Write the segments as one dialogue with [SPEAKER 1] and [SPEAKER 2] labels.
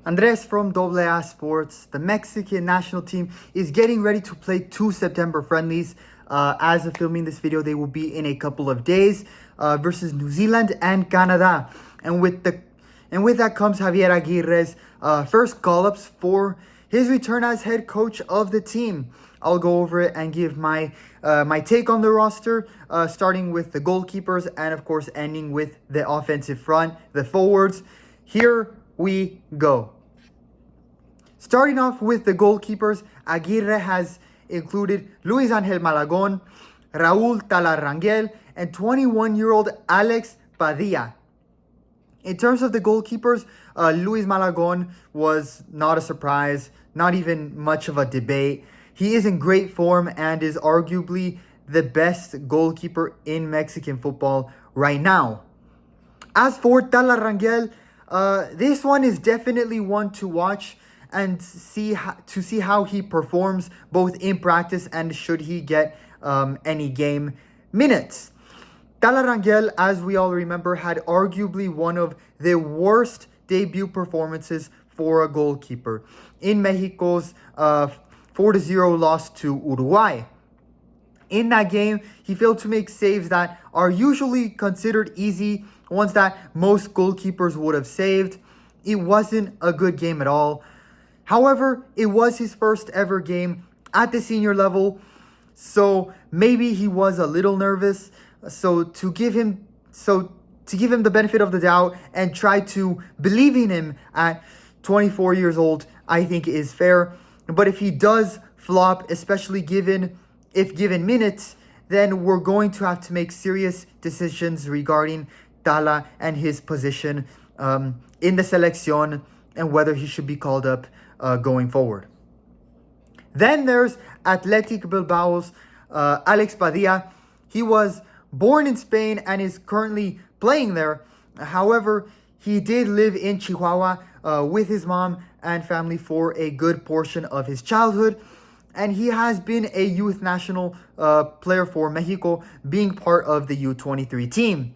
[SPEAKER 1] Andres from AA Sports. The Mexican national team is getting ready to play 2 September friendlies. As of filming this video, they will be in a couple of days versus New Zealand and Canada. And with that comes Javier Aguirre's first call-ups for his return as head coach of the team. I'll go over it and give my take on the roster, starting with the goalkeepers and of course ending with the offensive front, the forwards. Here we go. Starting off with the goalkeepers, Aguirre has included Luis Angel Malagon, Raúl Talarrangel, and 21-year-old Alex Padilla. In terms of the goalkeepers, Luis Malagon was not a surprise, not even much of a debate. He is in great form and is arguably the best goalkeeper in Mexican football right now. As for Talarrangel, this one is definitely one to watch and see how he performs both in practice and should he get any game minutes. Talarrangel, as we all remember, had arguably one of the worst debut performances for a goalkeeper in Mexico's 4-0 loss to Uruguay. In that game, he failed to make saves that are usually considered easy, ones that most goalkeepers would have saved. It wasn't a good game at all. However, it was his first ever game at the senior level, so maybe he was a little nervous. So to give him the benefit of the doubt and try to believe in him at 24 years old, I think is fair. But if he does flop, especially if given minutes, then we're going to have to make serious decisions regarding Tala and his position in the selección and whether he should be called up going forward. Then there's Athletic Bilbao's Alex Padilla. He was born in Spain and is currently playing there. However, he did live in Chihuahua with his mom and family for a good portion of his childhood. And he has been a youth national player for Mexico, being part of the U23 team.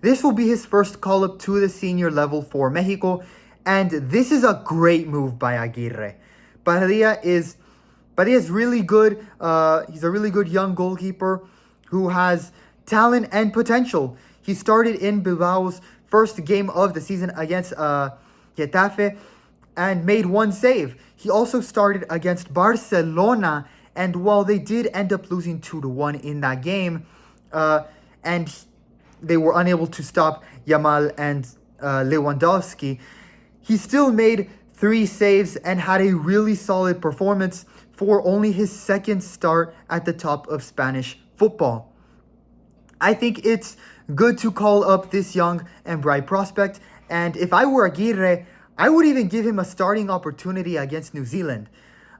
[SPEAKER 1] This will be his first call-up to the senior level for Mexico. And this is a great move by Aguirre. Padilla is really good. He's a really good young goalkeeper who has talent and potential. He started in Bilbao's first game of the season against Getafe and made one save. He also started against Barcelona, and while they did end up losing 2-1 in that game, and they were unable to stop Yamal and Lewandowski, he still made 3 saves and had a really solid performance for only his second start at the top of Spanish football. I think it's good to call up this young and bright prospect, and if I were Aguirre, I would even give him a starting opportunity against New Zealand.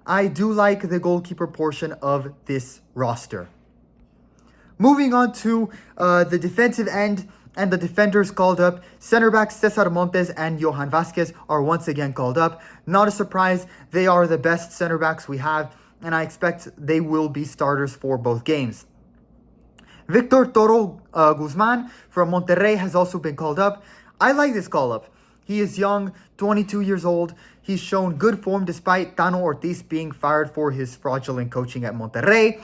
[SPEAKER 1] I do like the goalkeeper portion of this roster. Moving on to the defensive end and the defenders called up, center backs Cesar Montes and Johan Vazquez are once again called up. Not a surprise, they are the best center backs we have, and I expect they will be starters for both games. Victor Toro Guzman from Monterrey has also been called up. I like this call-up. He is young, 22 years old. He's shown good form despite Tano Ortiz being fired for his fraudulent coaching at Monterrey.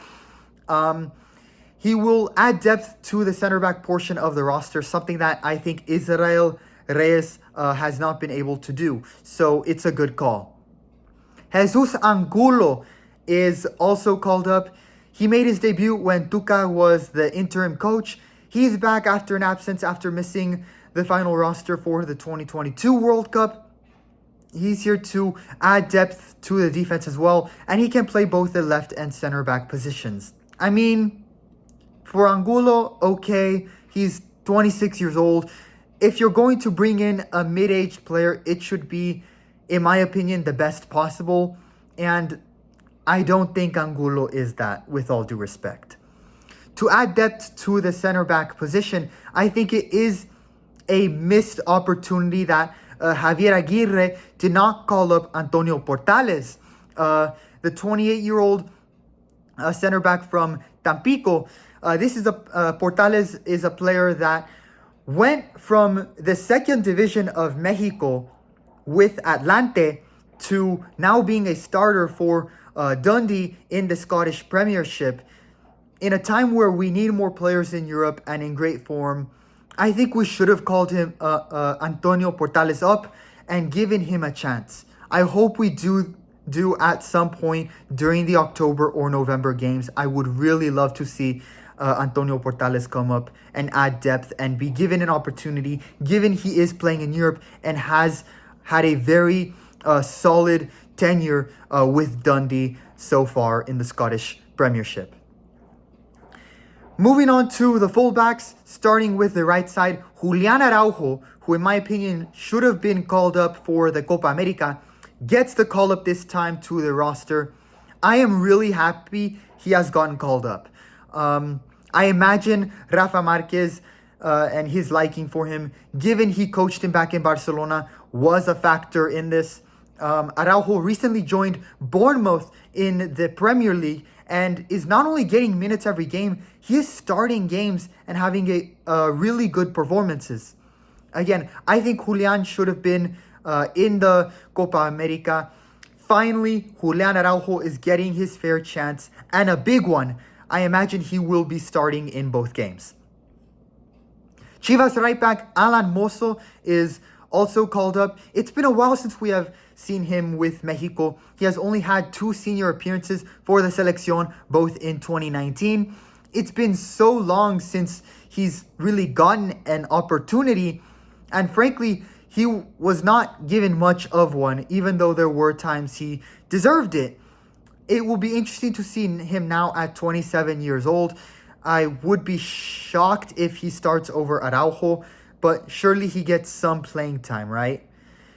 [SPEAKER 1] He will add depth to the center back portion of the roster, something that I think Israel Reyes has not been able to do. So it's a good call. Jesus Angulo is also called up. He made his debut when Tuca was the interim coach. He's back after an absence after missing the final roster for the 2022 World Cup. He's here to add depth to the defense as well, and he can play both the left and center back positions. I mean, for Angulo, okay, he's 26 years old. If you're going to bring in a mid-aged player, it should be, in my opinion, the best possible, and I don't think Angulo is that, with all due respect. To add depth to the center back position, I think it is a missed opportunity that Javier Aguirre did not call up Antonio Portales, the 28-year-old center back from Tampico. Portales is a player that went from the second division of Mexico with Atlante to now being a starter for Dundee in the Scottish Premiership. In a time where we need more players in Europe and in great form, I think we should have called him Antonio Portales up and given him a chance. I hope we do at some point during the October or November games. I would really love to see Antonio Portales come up and add depth and be given an opportunity, given he is playing in Europe and has had a very solid tenure with Dundee so far in the Scottish Premiership. Moving on to the fullbacks, starting with the right side, Julián Araujo, who in my opinion should have been called up for the Copa America, gets the call up this time to the roster. I am really happy he has gotten called up. I imagine Rafa Marquez and his liking for him, given he coached him back in Barcelona, was a factor in this. Araujo recently joined Bournemouth in the Premier League and is not only getting minutes every game, he is starting games and having a really good performances. Again, I think Julián should have been in the Copa America. Finally, Julián Araujo is getting his fair chance, and a big one. I imagine he will be starting in both games. Chivas right back Alan Mozo is also called up. It's been a while since we have seen him with Mexico. He has only had 2 senior appearances for the Selección, both in 2019. It's been so long since he's really gotten an opportunity, and frankly, he was not given much of one, even though there were times he deserved it. It will be interesting to see him now at 27 years old. I would be shocked if he starts over Araujo, but surely he gets some playing time, right?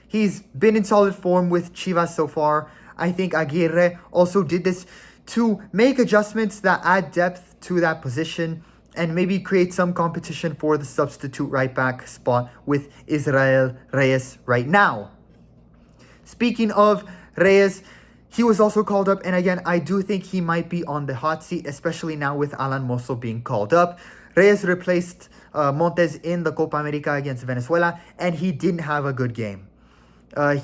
[SPEAKER 1] He's been in solid form with Chivas so far. I think Aguirre also did this to make adjustments that add depth to that position and maybe create some competition for the substitute right back spot with Israel Reyes right now. Speaking of Reyes, he was also called up, and again, I do think he might be on the hot seat, especially now with Alan Mozo being called up. Reyes replaced Montes in the Copa America against Venezuela, and he didn't have a good game.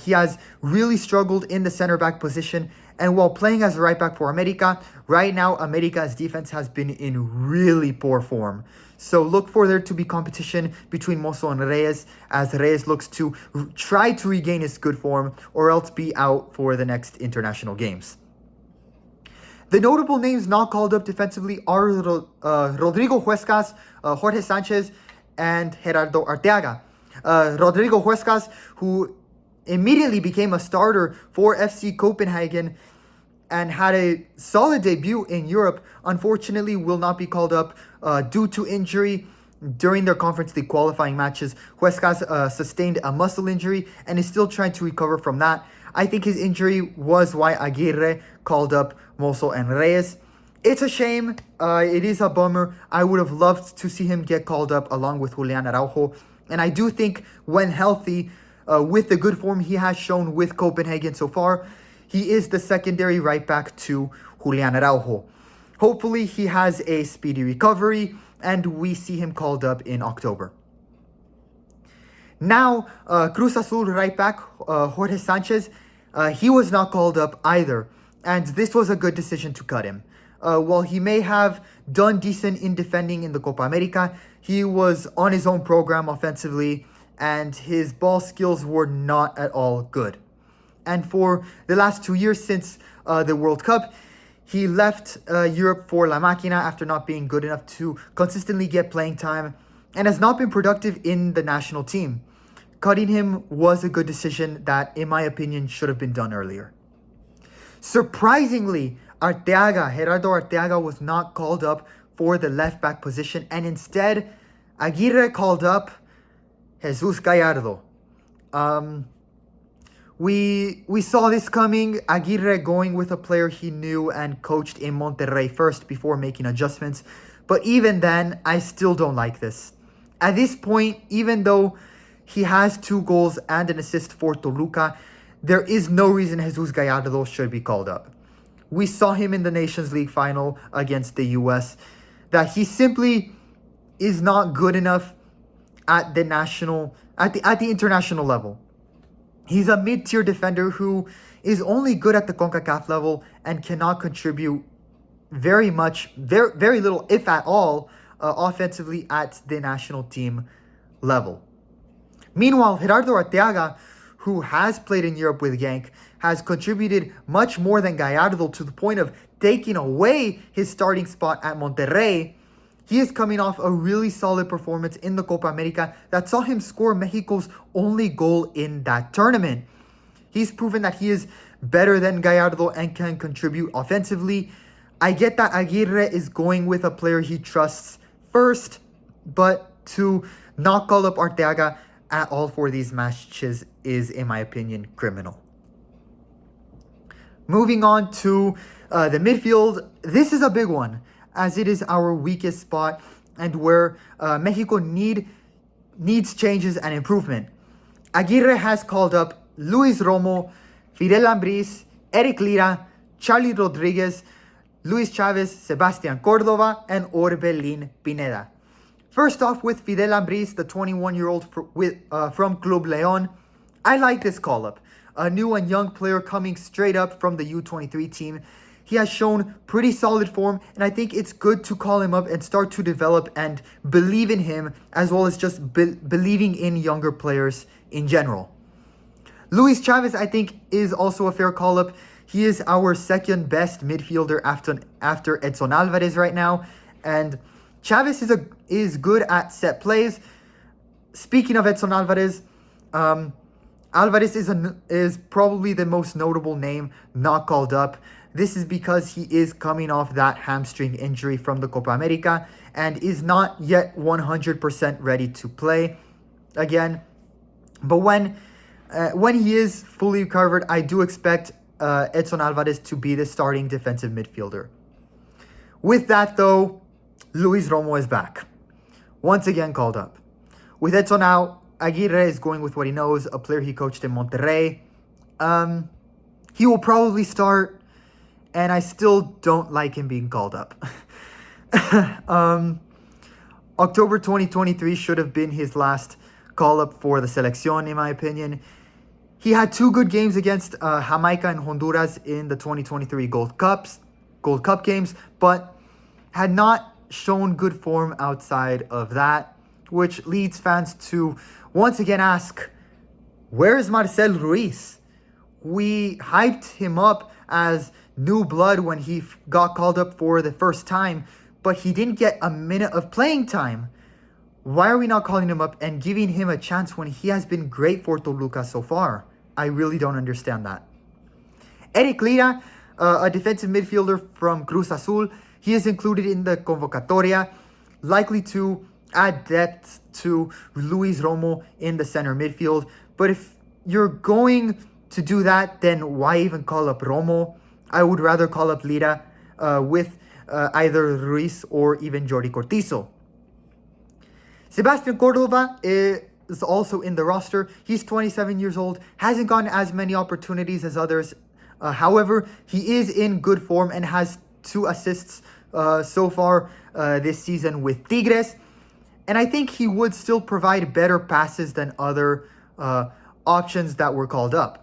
[SPEAKER 1] He has really struggled in the center back position, and while playing as a right back for America, right now America's defense has been in really poor form. So look for there to be competition between Mozo and Reyes, as Reyes looks to try to regain his good form or else be out for the next international games. The notable names not called up defensively are Rodrigo Huescas, Jorge Sanchez, and Gerardo Arteaga. Rodrigo Huescas, who immediately became a starter for FC Copenhagen and had a solid debut in Europe, unfortunately will not be called up due to injury. During their Conference League qualifying matches, Huescas sustained a muscle injury and is still trying to recover from that. I think his injury was why Aguirre called up Mozo and Reyes. It's a shame. It is a bummer. I would have loved to see him get called up along with Julián Araujo. And I do think when healthy, with the good form he has shown with Copenhagen so far, he is the secondary right back to Julián Araujo. Hopefully he has a speedy recovery and we see him called up in October. Now, Cruz Azul right back Jorge Sanchez, he was not called up either. And this was a good decision to cut him. While he may have done decent in defending in the Copa America, he was on his own program offensively and his ball skills were not at all good. And for the last 2 years since the World Cup, he left Europe for La Máquina after not being good enough to consistently get playing time and has not been productive in the national team. Cutting him was a good decision that, in my opinion, should have been done earlier. Surprisingly, Gerardo Arteaga was not called up for the left back position, and instead, Aguirre called up Jesus Gallardo. We saw this coming. Aguirre going with a player he knew and coached in Monterrey first before making adjustments. But even then, I still don't like this. At this point, even though he has 2 goals and an assist for Toluca, there is no reason Jesus Gallardo should be called up. We saw him in the Nations League final against the US, that he simply is not good enough at the international level. He's a mid-tier defender who is only good at the CONCACAF level and cannot contribute very much, very little, if at all, offensively at the national team level. Meanwhile, Gerardo Arteaga, who has played in Europe with Genk, has contributed much more than Gallardo to the point of taking away his starting spot at Monterrey. He is coming off a really solid performance in the Copa America that saw him score Mexico's only goal in that tournament. He's proven that he is better than Gallardo and can contribute offensively. I get that Aguirre is going with a player he trusts first, but to not call up Arteaga at all for these matches is, in my opinion, criminal. Moving on to the midfield, this is a big one, as it is our weakest spot and where Mexico needs changes and improvement. Aguirre has called up Luis Romo, Fidel Ambriz, Eric Lira, Charlie Rodriguez, Luis Chavez, Sebastian Cordova, and Orbelin Pineda. First off, with Fidel Ambriz, the 21-year-old from Club León, I like this call-up. A new and young player coming straight up from the U23 team. He has shown pretty solid form, and I think it's good to call him up and start to develop and believe in him, as well as just believing in younger players in general. Luis Chavez, I think, is also a fair call-up. He is our second best midfielder after Edson Alvarez right now, and Chavez is good at set plays. Speaking of Edson Alvarez, Alvarez is probably the most notable name not called up. This is because he is coming off that hamstring injury from the Copa America and is not yet 100% ready to play again. But when he is fully recovered, I do expect Edson Alvarez to be the starting defensive midfielder. With that, though, Luis Romo is back. Once again called up. With Edson out, Aguirre is going with what he knows, a player he coached in Monterrey. He will probably start, and I still don't like him being called up. October 2023 should have been his last call-up for the Selección, in my opinion. He had 2 good games against Jamaica and Honduras in the 2023 Gold Cup games, but had not shown good form outside of that, which leads fans to once again ask, where is Marcel Ruiz? We hyped him up as new blood when he got called up for the first time, but he didn't get a minute of playing time. Why are we not calling him up and giving him a chance when he has been great for Toluca so far? I really don't understand that. Eric Lira, a defensive midfielder from Cruz Azul, he is included in the Convocatoria, likely to add depth to Luis Romo in the center midfield. But if you're going to do that, then why even call up Romo? I would rather call up Lira with either Ruiz or even Jordi Cortizo. Sebastian Cordova is also in the roster. He's 27 years old, hasn't gotten as many opportunities as others. However, he is in good form and has 2 assists so far this season with Tigres. And I think he would still provide better passes than other options that were called up.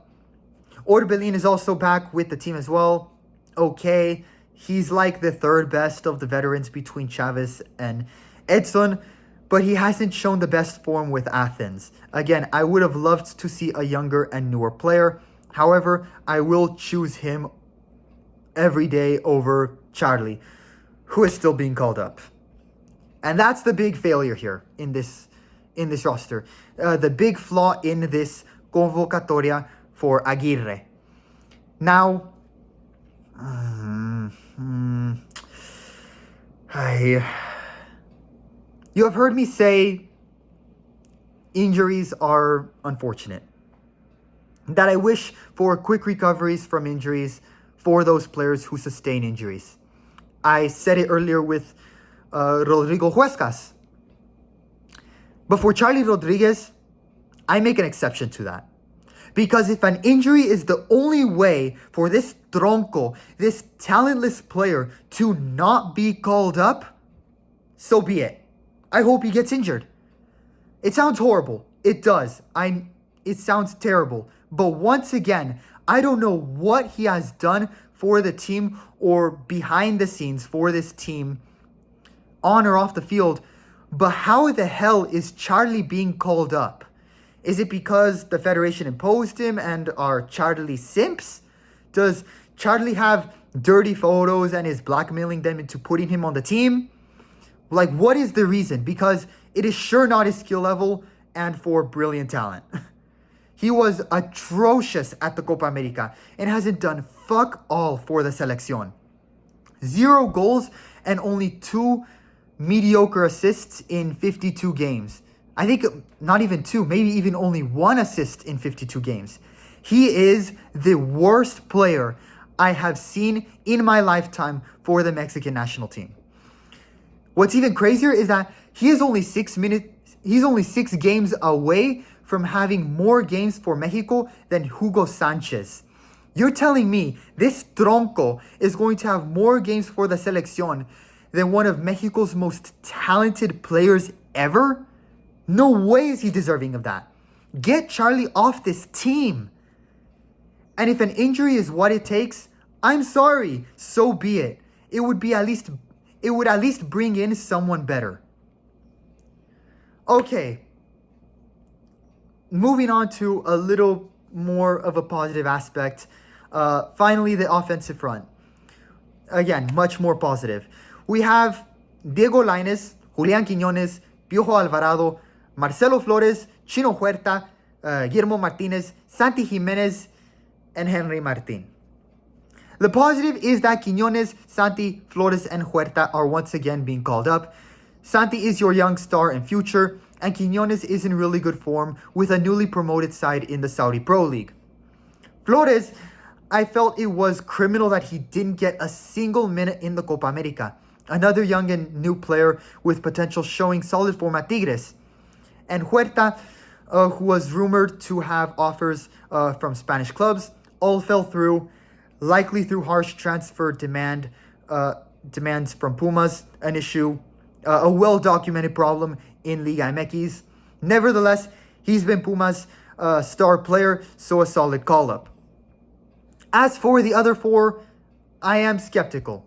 [SPEAKER 1] Orbelin is also back with the team as well. Okay, he's like the third best of the veterans between Chavez and Edson, but he hasn't shown the best form with Athens. Again, I would have loved to see a younger and newer player. However, I will choose him every day over Charlie, who is still being called up. And that's the big failure here in this roster. The big flaw in this Convocatoria for Aguirre. Now, you have heard me say injuries are unfortunate. That I wish for quick recoveries from injuries for those players who sustain injuries. I said it earlier with Rodrigo Huescas. But for Charlie Rodriguez, I make an exception to that. Because if an injury is the only way for this tronco, this talentless player to not be called up, so be it. I hope he gets injured. It sounds horrible. It does. It sounds terrible. But once again, I don't know what he has done for the team or behind the scenes for this team, on or off the field. But how the hell is Charlie being called up? Is it because the Federation imposed him and are Charlie simps? Does Charlie have dirty photos and is blackmailing them into putting him on the team? Like, what is the reason? Because it is sure not his skill level and for brilliant talent. He was atrocious at the Copa America and hasn't done fuck all for the Selección. 0 goals and only 2 mediocre assists in 52 games. I think not even 2, maybe even only 1 assist in 52 games. He is the worst player I have seen in my lifetime for the Mexican national team. What's even crazier is that he's only 6 games away from having more games for Mexico than Hugo Sanchez. You're telling me this tronco is going to have more games for the Selección than one of Mexico's most talented players ever? No way is he deserving of that. Get Charlie off this team. And if an injury is what it takes, I'm sorry, so be it. It would at least bring in someone better. Okay. Moving on to a little more of a positive aspect. Finally, the offensive front. Again, much more positive. We have Diego Lainez, Julián Quiñones, Piojo Alvarado, Marcelo Flores, Chino Huerta, Guillermo Martinez, Santi Jimenez, and Henry Martin. The positive is that Quiñones, Santi, Flores, and Huerta are once again being called up. Santi is your young star and future, and Quiñones is in really good form with a newly promoted side in the Saudi Pro League. Flores, I felt it was criminal that he didn't get a single minute in the Copa America. Another young and new player with potential showing solid form at Tigres. And Huerta, who was rumored to have offers from Spanish clubs, all fell through, likely through harsh transfer demands from Pumas, an issue, a well-documented problem in Liga MX. Nevertheless, he's been Pumas' star player, so a solid call-up. As for the other 4, I am skeptical.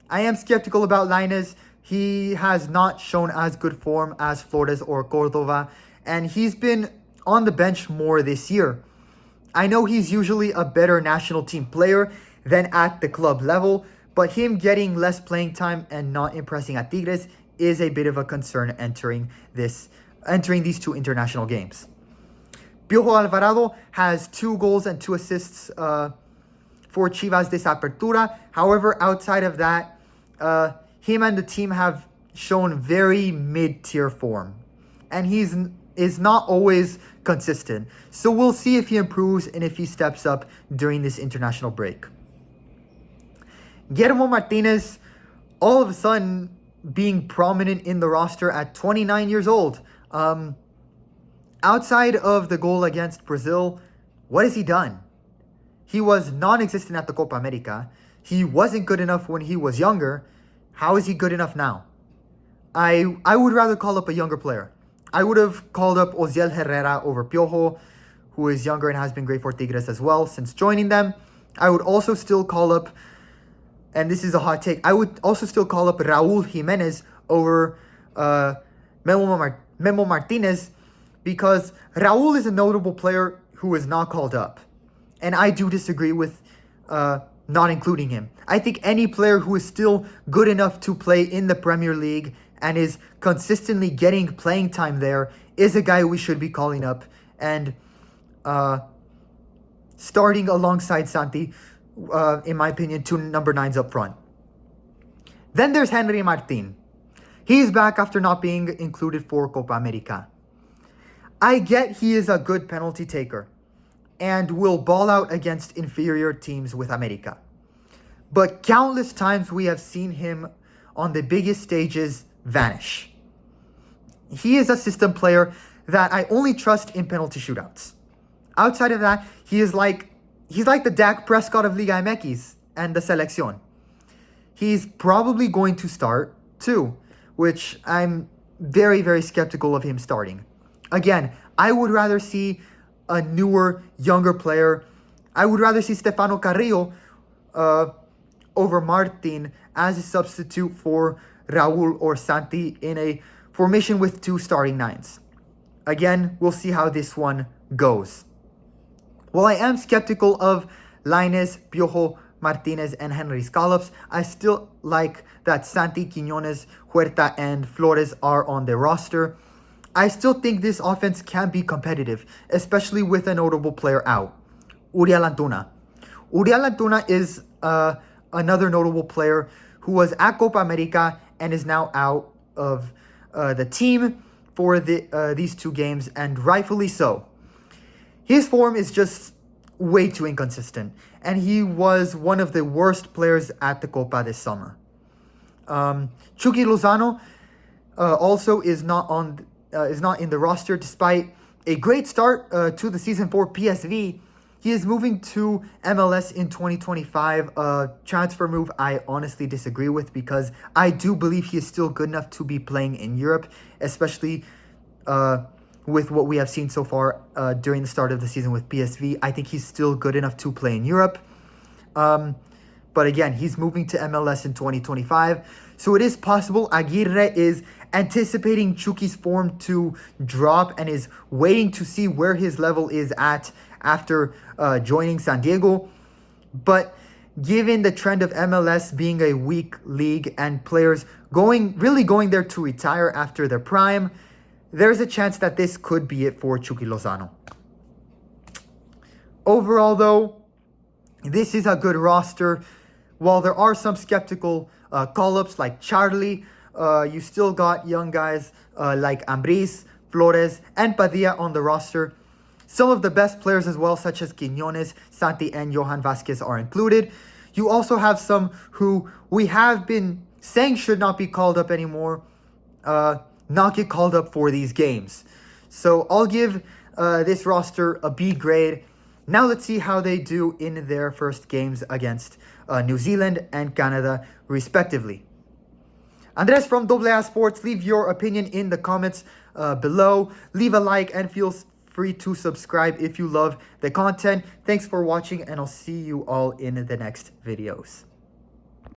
[SPEAKER 1] I am skeptical about Lainez. He has not shown as good form as Flores or Cordova, and he's been on the bench more this year. I know he's usually a better national team player than at the club level, but him getting less playing time and not impressing at Tigres is a bit of a concern entering these 2 international games. Piojo Alvarado has 2 goals and 2 assists for Chivas this Apertura. However, outside of that, him and the team have shown very mid-tier form, and is not always consistent. So we'll see if he improves and if he steps up during this international break. Guillermo Martinez, all of a sudden, being prominent in the roster at 29 years old. Outside of the goal against Brazil, what has he done? He was non-existent at the Copa America. He wasn't good enough when he was younger. How is he good enough now? I would rather call up a younger player. I would have called up Osiel Herrera over Piojo, who is younger and has been great for Tigres as well since joining them. I would also still call up, and this is a hot take, I would also still call up Raúl Jiménez over Memo Martinez, because Raúl is a notable player who is not called up. And I do disagree with not including him. I think any player who is still good enough to play in the Premier League and is consistently getting playing time there is a guy we should be calling up and starting alongside Santi, in my opinion, 2 number 9s up front. Then there's Henry Martin. He's back after not being included for Copa America. I get he is a good penalty taker and will ball out against inferior teams with America. But countless times we have seen him on the biggest stages vanish. He is a system player that I only trust in penalty shootouts. Outside of that, he's like the Dak Prescott of Liga MX and the Selección. He's probably going to start too, which I'm very, very skeptical of him starting. Again, I would rather see a newer, younger player. I would rather see Stefano Carrillo over Martin as a substitute for Raul or Santi in a formation with 2 starting nines. Again, we'll see how this one goes. While I am skeptical of Lainez, Piojo, Martinez, and Henry Scallops, I still like that Santi, Quiñones, Huerta, and Flores are on the roster. I still think this offense can be competitive, especially with a notable player out, Uriel Antuna. Uriel Antuna is another notable player who was at Copa America and is now out of the team for these 2 games, and rightfully so. His form is just way too inconsistent, and he was one of the worst players at the Copa this summer. Chucky Lozano also is not in the roster despite a great start to the season for PSV. He is moving to MLS in 2025. Transfer move I honestly disagree with, because I do believe he is still good enough to be playing in Europe, especially with what we have seen so far during the start of the season with PSV. I think he's still good enough to play in Europe. But again, he's moving to MLS in 2025. So it is possible Aguirre is anticipating Chucky's form to drop and is waiting to see where his level is at after joining San Diego. But given the trend of MLS being a weak league and players really going there to retire after their prime, there's a chance that this could be it for Chucky Lozano. Overall, though, this is a good roster. While there are some skeptical call-ups like Charlie, you still got young guys like Ambriz, Flores, and Padilla on the roster. Some of the best players as well, such as Quiñones, Santi, and Johan Vazquez are included. You also have some who we have been saying should not be called up anymore, not get called up for these games. So I'll give this roster a B grade. Now let's see how they do in their first games against New Zealand and Canada, respectively. Andres from AA Sports, leave your opinion in the comments below. Leave a like and feel free to subscribe if you love the content. Thanks for watching, and I'll see you all in the next videos.